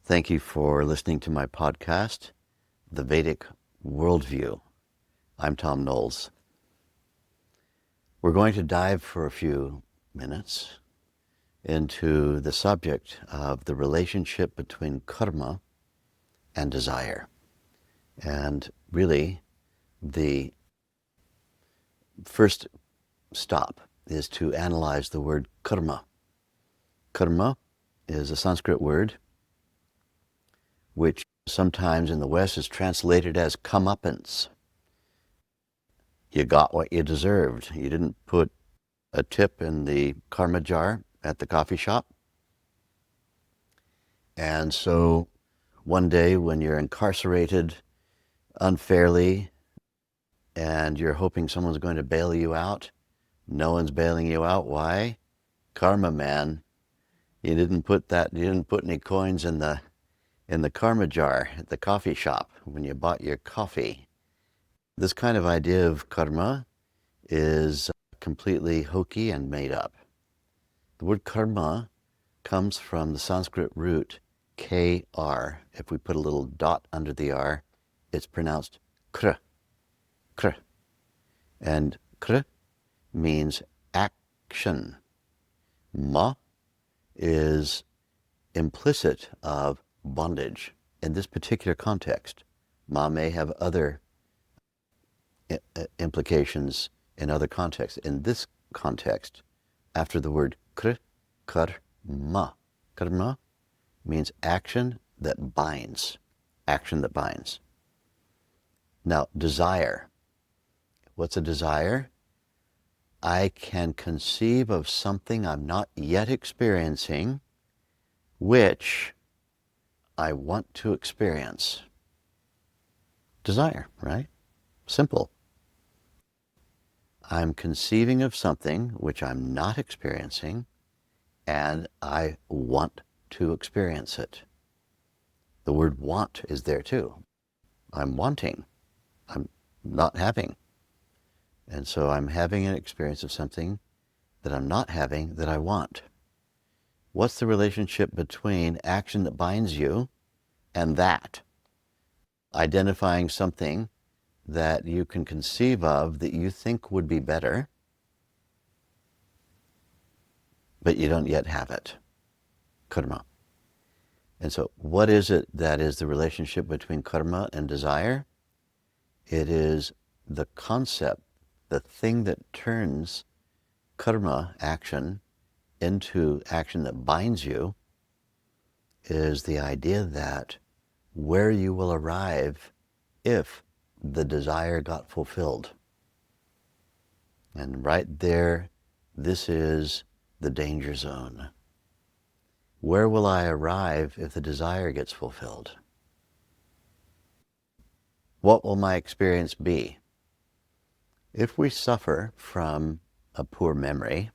Thank you for listening to my podcast, The Vedic Worldview. I'm Thom Knoles. We're going to dive for a few minutes into the subject of the relationship between Kaṛma and desire. And really, the first stop is to analyze the word Kaṛma. Kaṛma is a Sanskrit word which sometimes in the West is translated as comeuppance. You got what you deserved. You didn't put a tip in the Kaṛma jar at the coffee shop. And so one day when you're incarcerated unfairly and you're hoping someone's going to bail you out, no one's bailing you out. Why? Kaṛma, man. You didn't put any coins in the Kaṛma jar at the coffee shop when you bought your coffee. This kind of idea of Kaṛma is completely hokey and made up. The word Kaṛma comes from the Sanskrit root Kr. If we put a little dot under the R, it's pronounced Kṛ. Kṛ. And Kṛ means action. Ma is implicit of bondage. In this particular context, Ma may have other implications in other contexts. In this context, after the word Kṛ, Kaṛma. Kaṛma means action that binds. Action that binds. Now, desire. What's a desire? I can conceive of something I'm not yet experiencing, which I want to experience. Desire, right? Simple. I'm conceiving of something which I'm not experiencing, and I want to experience it. The word want is there too. I'm wanting. I'm not having. And so I'm having an experience of something that I'm not having that I want. What's the relationship between action that binds you and that? Identifying something that you can conceive of that you think would be better, but you don't yet have it. Kaṛma. And so what is it that is the relationship between Kaṛma and desire? It is the concept, the thing that turns Kaṛma action into action that binds you is the idea that where you will arrive if the desire got fulfilled. And right there, this is the danger zone. Where will I arrive if the desire gets fulfilled? What will my experience be? If we suffer from a poor memory,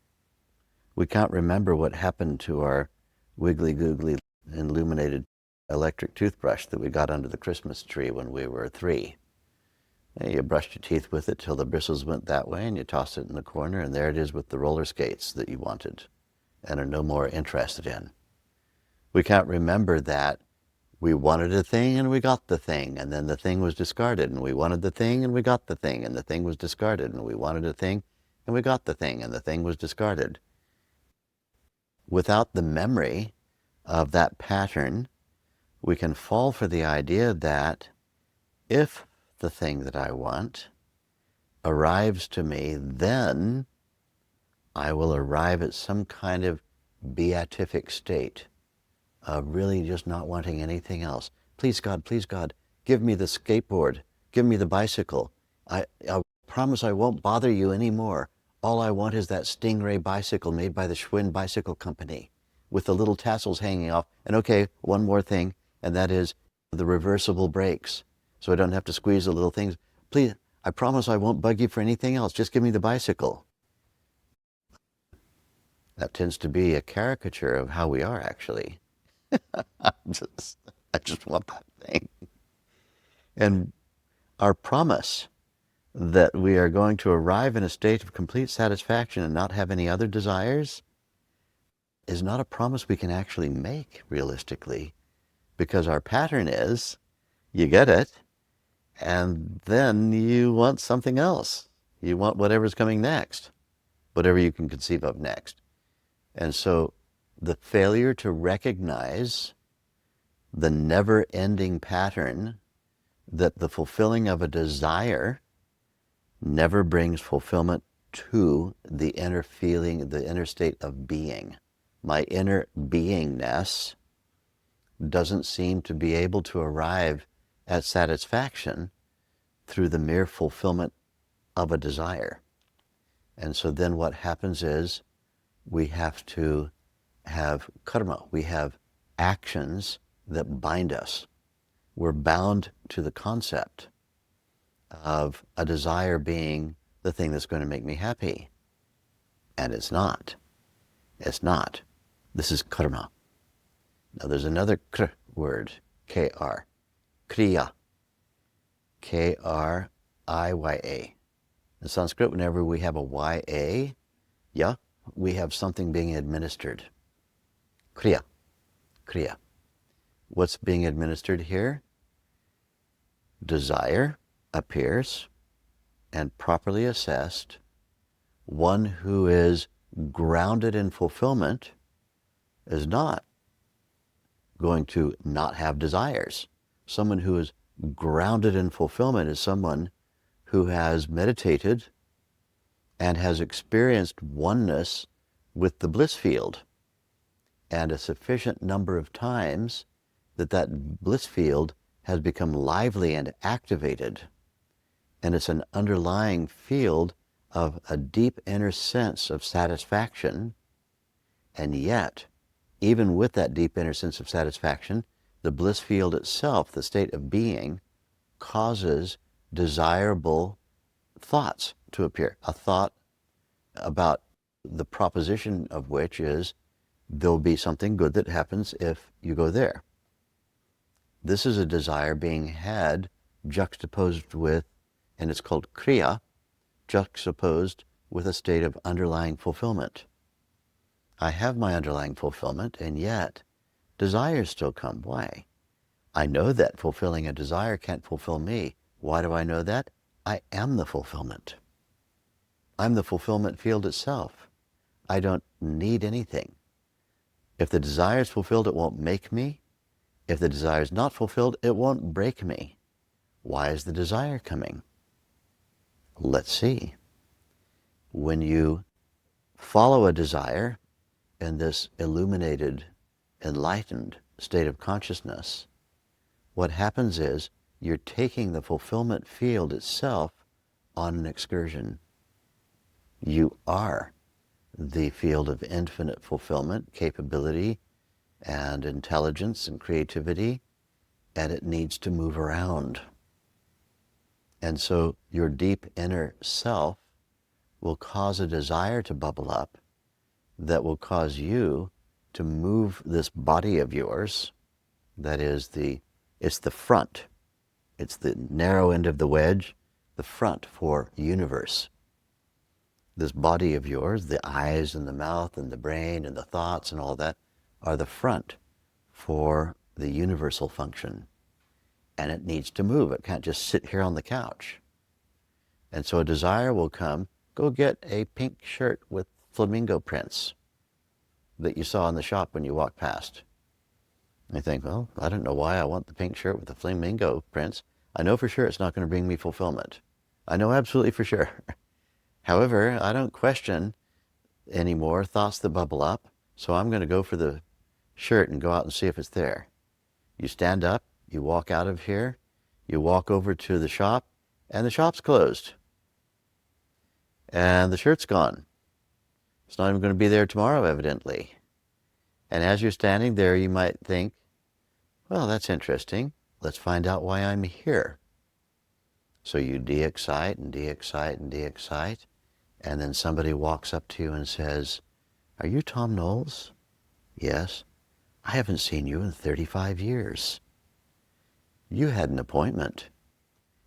we can't remember what happened to our wiggly googly illuminated electric toothbrush that we got under the Christmas tree when we were 3. You brushed your teeth with it till the bristles went that way and you tossed it in the corner, and there it is with the roller skates that you wanted and are no more interested in. We can't remember that we wanted a thing and we got the thing, and then the thing was discarded, and we wanted the thing and we got the thing, and the thing was discarded, and we wanted a thing and we got the thing, and the thing was discarded. Without the memory of that pattern, we can fall for the idea that if the thing that I want arrives to me, then I will arrive at some kind of beatific state of really just not wanting anything else. Please God, give me the skateboard, give me the bicycle. I promise I won't bother you anymore. All I want is that Stingray bicycle made by the Schwinn Bicycle Company with the little tassels hanging off. And okay, one more thing, and that is the reversible brakes, so I don't have to squeeze the little things. Please, I promise I won't bug you for anything else. Just give me the bicycle. That tends to be a caricature of how we are, actually. I just want that thing. And our promise that we are going to arrive in a state of complete satisfaction and not have any other desires is not a promise we can actually make realistically, because our pattern is you get it, and then you want something else. You want whatever's coming next, whatever you can conceive of next. And so the failure to recognize the never-ending pattern that the fulfilling of a desire never brings fulfillment to the inner feeling, the inner state of being. My inner beingness doesn't seem to be able to arrive at satisfaction through the mere fulfillment of a desire. And so then what happens is we have to have karma. We have actions that bind us. We're bound to the concept of a desire being the thing that's going to make me happy. And it's not. It's not. This is karma. Now there's another kr word, K-R, Kṛiya, K-R-I-Y-A. In Sanskrit, whenever we have a Y-A, yeah, we have something being administered. Kṛiya, Kṛiya. What's being administered here? Desire appears, and properly assessed, one who is grounded in fulfillment is not going to not have desires. Someone who is grounded in fulfillment is someone who has meditated and has experienced oneness with the bliss field, and a sufficient number of times that that bliss field has become lively and activated. And it's an underlying field of a deep inner sense of satisfaction. And yet, even with that deep inner sense of satisfaction, the bliss field itself, the state of being, causes desirable thoughts to appear. A thought about the proposition of which is there'll be something good that happens if you go there. This is a desire being had juxtaposed with, and it's called Kṛiya, juxtaposed with a state of underlying fulfillment. I have my underlying fulfillment, and yet desires still come. Why? I know that fulfilling a desire can't fulfill me. Why do I know that? I am the fulfillment. I'm the fulfillment field itself. I don't need anything. If the desire is fulfilled, it won't make me. If the desire is not fulfilled, it won't break me. Why is the desire coming? Let's see. When you follow a desire in this illuminated, enlightened state of consciousness, what happens is you're taking the fulfillment field itself on an excursion. You are the field of infinite fulfillment, capability, and intelligence and creativity, and it needs to move around. And so your deep inner self will cause a desire to bubble up that will cause you to move this body of yours, that is it's the front, it's the narrow end of the wedge, the front for universe. This body of yours, the eyes and the mouth and the brain and the thoughts and all that, are the front for the universal function. And it needs to move. It can't just sit here on the couch. And so a desire will come, go get a pink shirt with flamingo prints that you saw in the shop when you walked past. And you think, well, I don't know why I want the pink shirt with the flamingo prints. I know for sure it's not going to bring me fulfillment. I know absolutely for sure. However, I don't question anymore thoughts that bubble up, so I'm going to go for the shirt and go out and see if it's there. You stand up, you walk out of here, you walk over to the shop, and the shop's closed. And the shirt's gone. It's not even going to be there tomorrow, evidently. And as you're standing there, you might think, well, that's interesting. Let's find out why I'm here. So you de-excite and de-excite and de-excite, and then somebody walks up to you and says, "Are you Thom Knoles?" "Yes." "I haven't seen you in 35 years. You had an appointment.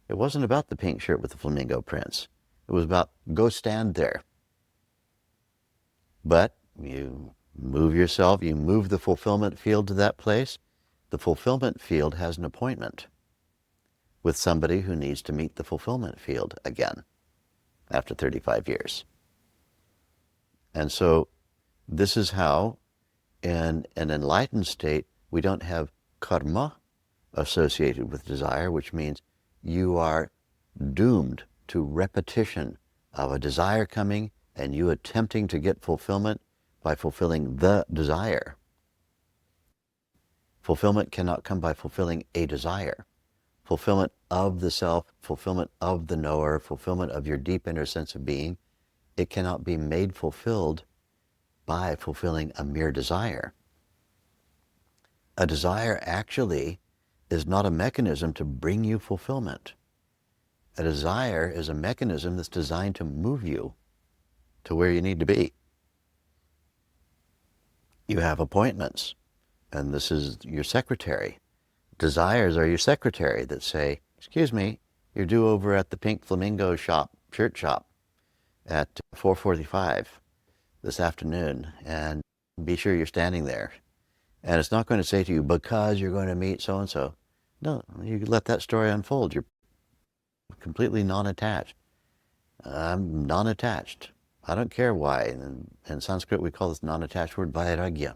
It wasn't about the pink shirt with the flamingo prints. It was about, go stand there." But you move yourself, you move the fulfillment field to that place, the fulfillment field has an appointment with somebody who needs to meet the fulfillment field again after 35 years. And so this is how, in an enlightened state, we don't have Kaṛma associated with desire, which means you are doomed to repetition of a desire coming and you attempting to get fulfillment by fulfilling the desire. Fulfillment cannot come by fulfilling a desire. Fulfillment of the self, fulfillment of the knower, fulfillment of your deep inner sense of being, it cannot be made fulfilled by fulfilling a mere desire. A desire actually is not a mechanism to bring you fulfillment. A desire is a mechanism that's designed to move you to where you need to be. You have appointments, and this is your secretary. Desires are your secretary that say, excuse me, you're due over at the Pink Flamingo shop, shirt shop, at 4:45 this afternoon, and be sure you're standing there. And it's not going to say to you, because you're going to meet so-and-so. No, you let that story unfold. You're completely non-attached. I'm non-attached. I don't care why. In Sanskrit, we call this non-attached word vairagya.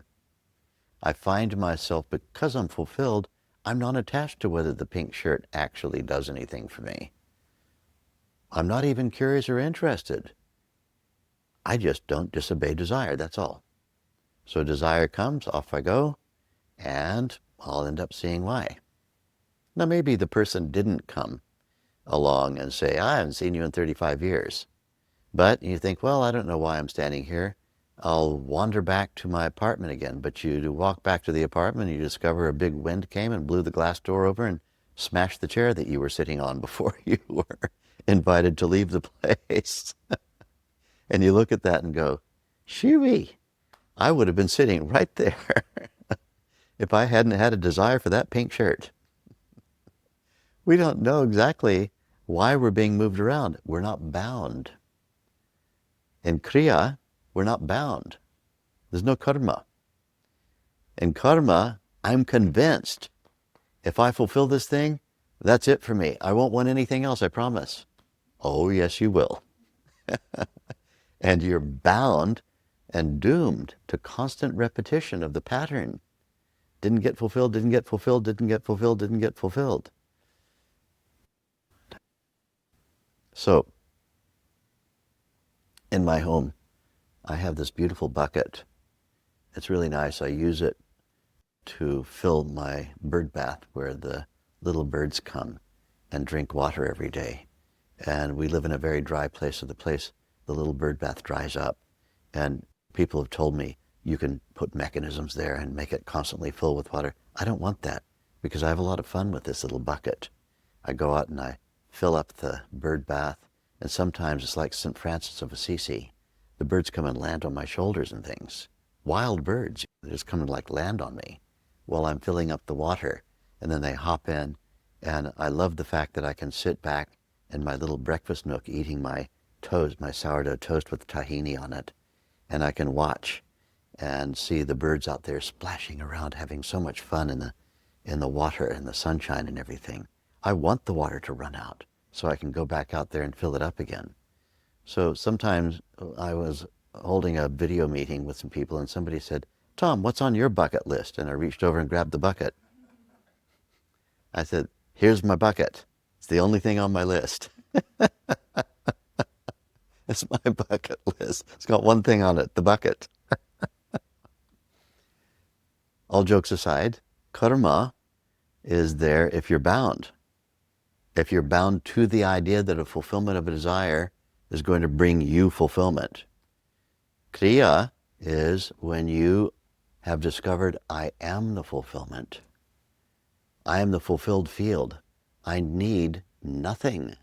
I find myself, because I'm fulfilled, I'm not attached to whether the pink shirt actually does anything for me. I'm not even curious or interested. I just don't disobey desire, that's all. So desire comes, off I go, and I'll end up seeing why. Now maybe the person didn't come along and say, I haven't seen you in 35 years. But you think, well, I don't know why I'm standing here. I'll wander back to my apartment again. But you walk back to the apartment, you discover a big wind came and blew the glass door over and smashed the chair that you were sitting on before you were invited to leave the place. And you look at that and go, shooey, I would have been sitting right there if I hadn't had a desire for that pink shirt. We don't know exactly why we're being moved around. We're not bound. In Kṛiya, we're not bound. There's no Kaṛma. In Kaṛma, I'm convinced if I fulfill this thing, that's it for me. I won't want anything else, I promise. Oh, yes, you will. And you're bound and doomed to constant repetition of the pattern. Didn't get fulfilled, didn't get fulfilled, didn't get fulfilled, didn't get fulfilled. So, in my home, I have this beautiful bucket. It's really nice. I use it to fill my bird bath where the little birds come and drink water every day. And we live in a very dry place, so the little bird bath dries up. And people have told me, you can put mechanisms there and make it constantly full with water. I don't want that because I have a lot of fun with this little bucket. I go out and I fill up the bird bath, and sometimes it's like St. Francis of Assisi. The birds come and land on my shoulders and things. Wild birds, they just come and like land on me while I'm filling up the water, and then they hop in, and I love the fact that I can sit back in my little breakfast nook eating my toast, my sourdough toast with tahini on it, and I can watch and see the birds out there splashing around, having so much fun in the water and the sunshine and everything. I want the water to run out so I can go back out there and fill it up again. So sometimes I was holding a video meeting with some people and somebody said, Thom, what's on your bucket list? And I reached over and grabbed the bucket. I said, here's my bucket. It's the only thing on my list. It's my bucket list. It's got one thing on it, the bucket. All jokes aside, Kaṛma is there if you're bound. If you're bound to the idea that a fulfillment of a desire is going to bring you fulfillment. Kṛiya is when you have discovered, I am the fulfillment. I am the fulfilled field. I need nothing.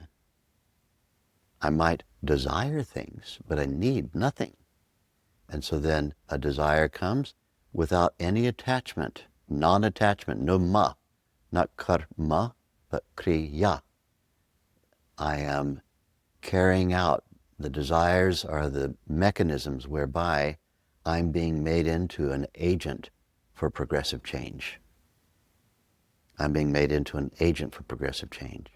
I might desire things, but I need nothing. And so then a desire comes without any attachment, non-attachment, no ma, not Kaṛma, but Kṛiya. I am carrying out. The desires are the mechanisms whereby I'm being made into an agent for progressive change. I'm being made into an agent for progressive change.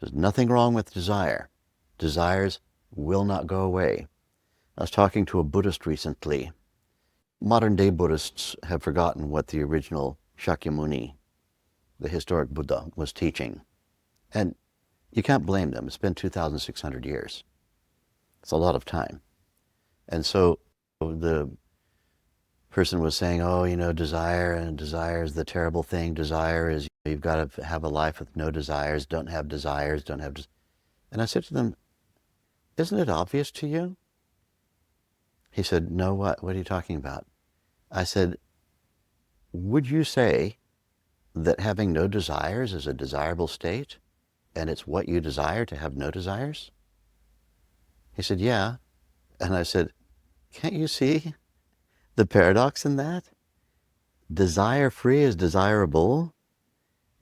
There's nothing wrong with desire. Desires will not go away. I was talking to a Buddhist recently. Modern day Buddhists have forgotten what the original Shakyamuni, the historic Buddha, was teaching. And you can't blame them. It's been 2,600 years. It's a lot of time. And so the person was saying, oh, desire is the terrible thing. Desire is, you've got to have a life with no desires. Don't have desires. And I said to them, isn't it obvious to you? He said, no, what? What are you talking about? I said, would you say that having no desires is a desirable state, and it's what you desire to have no desires? He said, yeah. And I said, can't you see the paradox in that? Desire-free is desirable,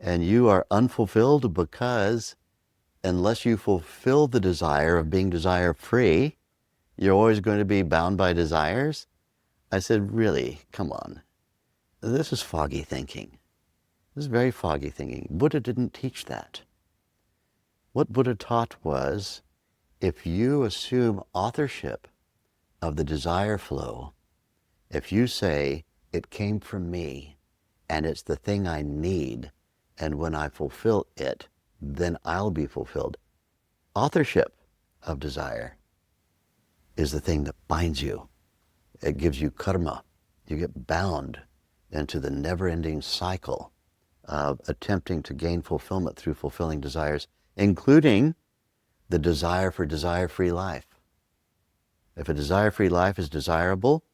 and you are unfulfilled because unless you fulfill the desire of being desire-free, you're always going to be bound by desires? I said, really? Come on. This is foggy thinking. This is very foggy thinking. Buddha didn't teach that. What Buddha taught was, if you assume authorship of the desire flow, if you say, it came from me, and it's the thing I need, and when I fulfill it, then I'll be fulfilled. Authorship of desire is the thing that binds you. It gives you Kaṛma. You get bound into the never-ending cycle of attempting to gain fulfillment through fulfilling desires, including the desire for desire-free life. If a desire-free life is desirable,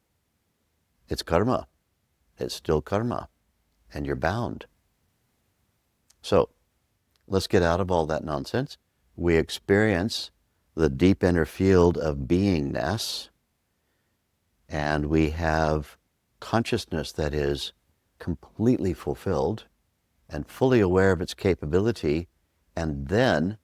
it's Kaṛma. It's still Kaṛma, and you're bound. So let's get out of all that nonsense. We experience the deep inner field of beingness, and we have consciousness that is completely fulfilled and fully aware of its capability. And then,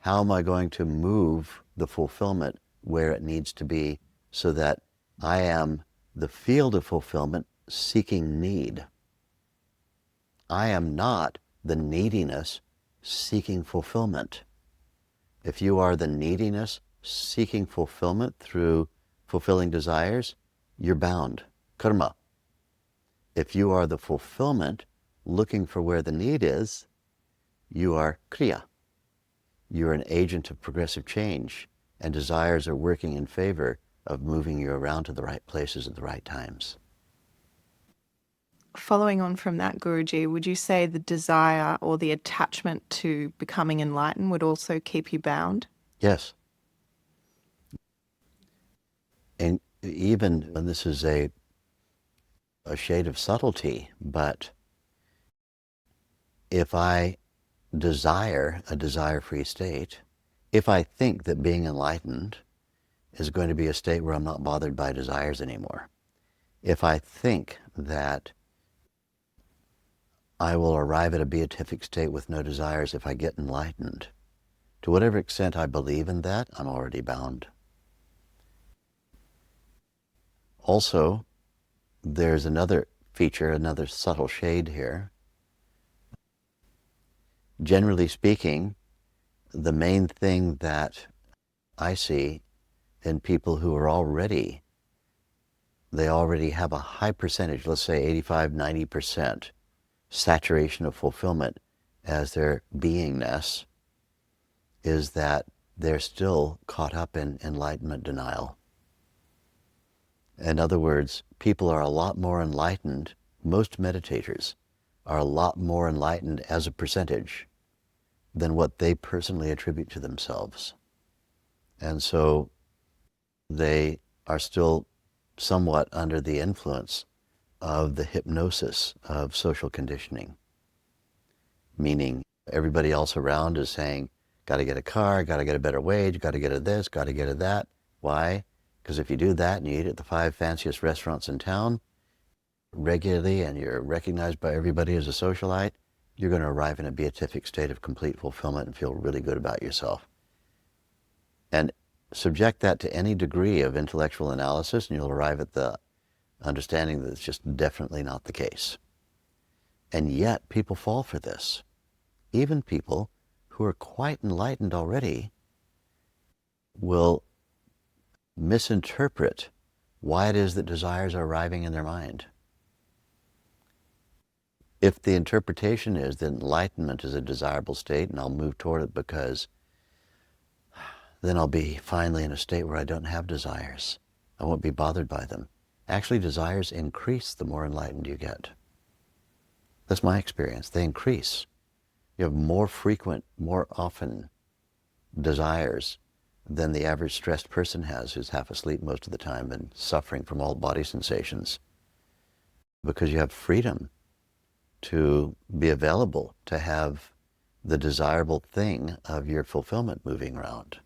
how am I going to move the fulfillment where it needs to be so that I am the field of fulfillment seeking need? I am not the neediness seeking fulfillment. If you are the neediness seeking fulfillment through fulfilling desires, you're bound. Kaṛma. If you are the fulfillment looking for where the need is, you are Kṛiya. You're an agent of progressive change, and desires are working in favor of moving you around to the right places at the right times. Following on from that, Guruji, would you say the desire or the attachment to becoming enlightened would also keep you bound? Yes. And even, and this is a shade of subtlety, but if I desire a desire-free state, if I think that being enlightened is going to be a state where I'm not bothered by desires anymore, if I think that I will arrive at a beatific state with no desires if I get enlightened, to whatever extent I believe in that, I'm already bound. Also, there's another feature, another subtle shade here. Generally speaking, the main thing that I see in people who are they already have a high percentage, let's say 85, 90% saturation of fulfillment as their beingness, is that they're still caught up in enlightenment denial. In other words, people are a lot more enlightened, most meditators are a lot more enlightened as a percentage than what they personally attribute to themselves. And so they are still somewhat under the influence of the hypnosis of social conditioning. Meaning everybody else around is saying, got to get a car, got to get a better wage, got to get a this, got to get a that. Why? Because if you do that and you eat at the 5 fanciest restaurants in town regularly and you're recognized by everybody as a socialite, you're going to arrive in a beatific state of complete fulfillment and feel really good about yourself. And subject that to any degree of intellectual analysis and you'll arrive at the understanding that it's just definitely not the case. And yet people fall for this. Even people who are quite enlightened already will misinterpret why it is that desires are arriving in their mind. If the interpretation is that enlightenment is a desirable state and I'll move toward it because then I'll be finally in a state where I don't have desires. I won't be bothered by them. Actually, desires increase the more enlightened you get. That's my experience. They increase. You have more frequent, more often desires than the average stressed person has, who's half asleep most of the time and suffering from all body sensations. Because you have freedom to be available, to have the desirable thing of your fulfillment moving around.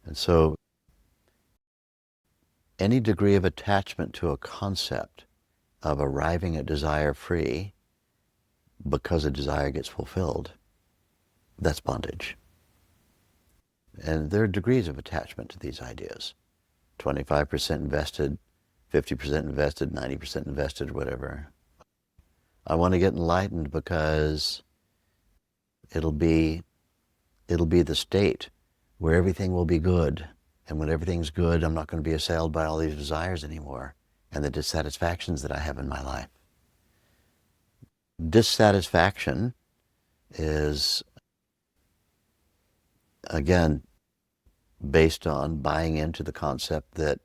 And so any degree of attachment to a concept of arriving at desire free because a desire gets fulfilled, that's bondage. And there are degrees of attachment to these ideas. 25% invested, 50% invested, 90% invested, whatever. I want to get enlightened because it'll be the state where everything will be good. And when everything's good, I'm not going to be assailed by all these desires anymore and the dissatisfactions that I have in my life. Dissatisfaction is, again, based on buying into the concept that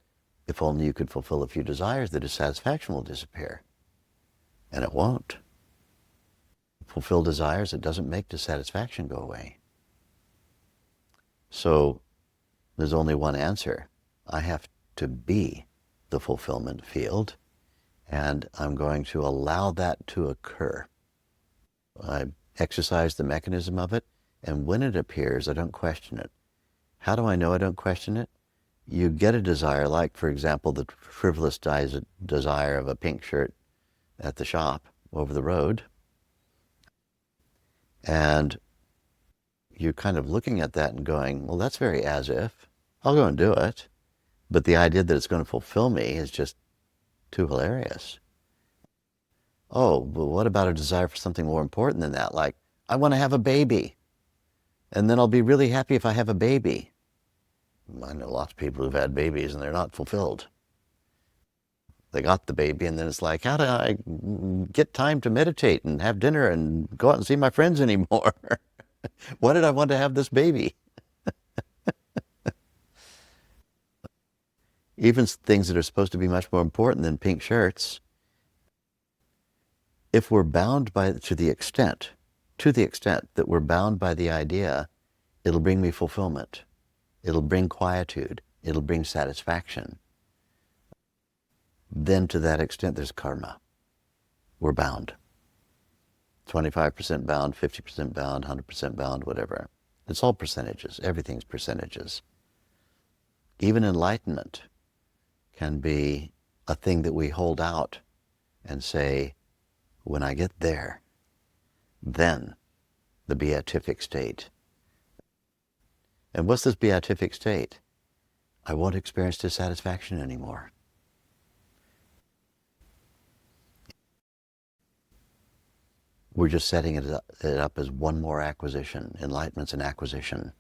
if only you could fulfill a few desires, the dissatisfaction will disappear. And it won't. Fulfill desires, it doesn't make dissatisfaction go away. So there's only one answer. I have to be the fulfillment field, and I'm going to allow that to occur. I exercise the mechanism of it, and when it appears, I don't question it. How do I know I don't question it? You get a desire, like, for example, the frivolous desire of a pink shirt at the shop over the road, and you're kind of looking at that and going, well, that's very as if. I'll go and do it. But the idea that it's going to fulfill me is just too hilarious. Oh, but what about a desire for something more important than that? Like, I want to have a baby. And then I'll be really happy if I have a baby. I know lots of people who've had babies and they're not fulfilled. They got the baby and then it's like, how do I get time to meditate and have dinner and go out and see my friends anymore? Why did I want to have this baby? Even things that are supposed to be much more important than pink shirts, if we're bound by to the extent that we're bound by the idea, it'll bring me fulfillment. It'll bring quietude. It'll bring satisfaction. Then to that extent, there's karma. We're bound. 25% bound, 50% bound, 100% bound, whatever. It's all percentages. Everything's percentages. Even enlightenment can be a thing that we hold out and say, when I get there, then the beatific state. And what's this beatific state? I won't experience dissatisfaction anymore. We're just setting it up as one more acquisition. Enlightenment's an acquisition.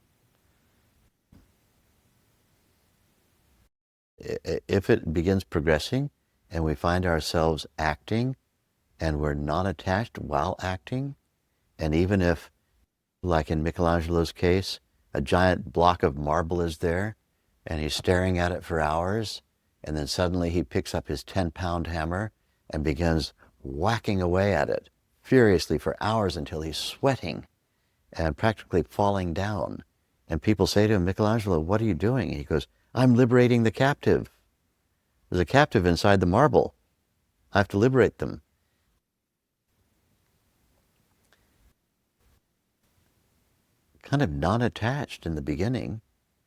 If it begins progressing and we find ourselves acting and we're not attached while acting, and even if, like in Michelangelo's case, a giant block of marble is there and he's staring at it for hours, and then suddenly he picks up his 10-pound hammer and begins whacking away at it furiously for hours until he's sweating and practically falling down. And people say to him, Michelangelo, what are you doing? And he goes, I'm liberating the captive. There's a captive inside the marble. I have to liberate them. Kind of non-attached in the beginning,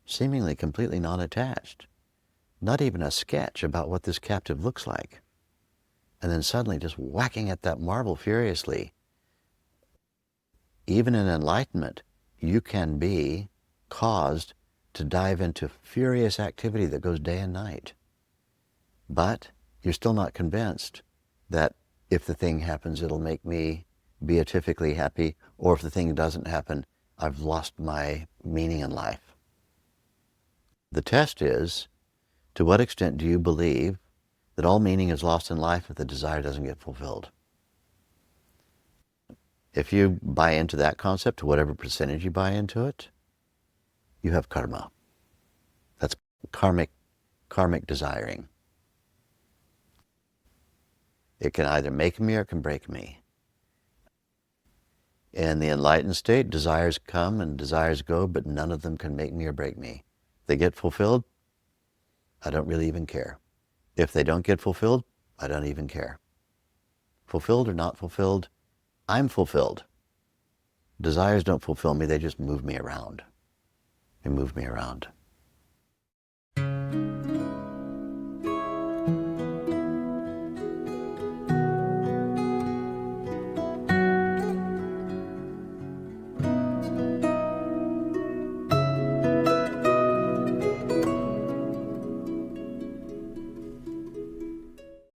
seemingly completely non-attached. Not even a sketch about what this captive looks like. And then suddenly just whacking at that marble furiously. Even in enlightenment, you can be caused to dive into furious activity that goes day and night. But you're still not convinced that if the thing happens, it'll make me beatifically happy, or if the thing doesn't happen, I've lost my meaning in life. The test is, to what extent do you believe that all meaning is lost in life if the desire doesn't get fulfilled? If you buy into that concept, to whatever percentage you buy into it, you have karma. That's karmic desiring. It can either make me or it can break me. In the enlightened state, desires come and desires go, but none of them can make me or break me. If they get fulfilled, I don't really even care. If they don't get fulfilled, I don't even care. Fulfilled or not fulfilled, I'm fulfilled. Desires don't fulfill me, they just move me around. They move me around.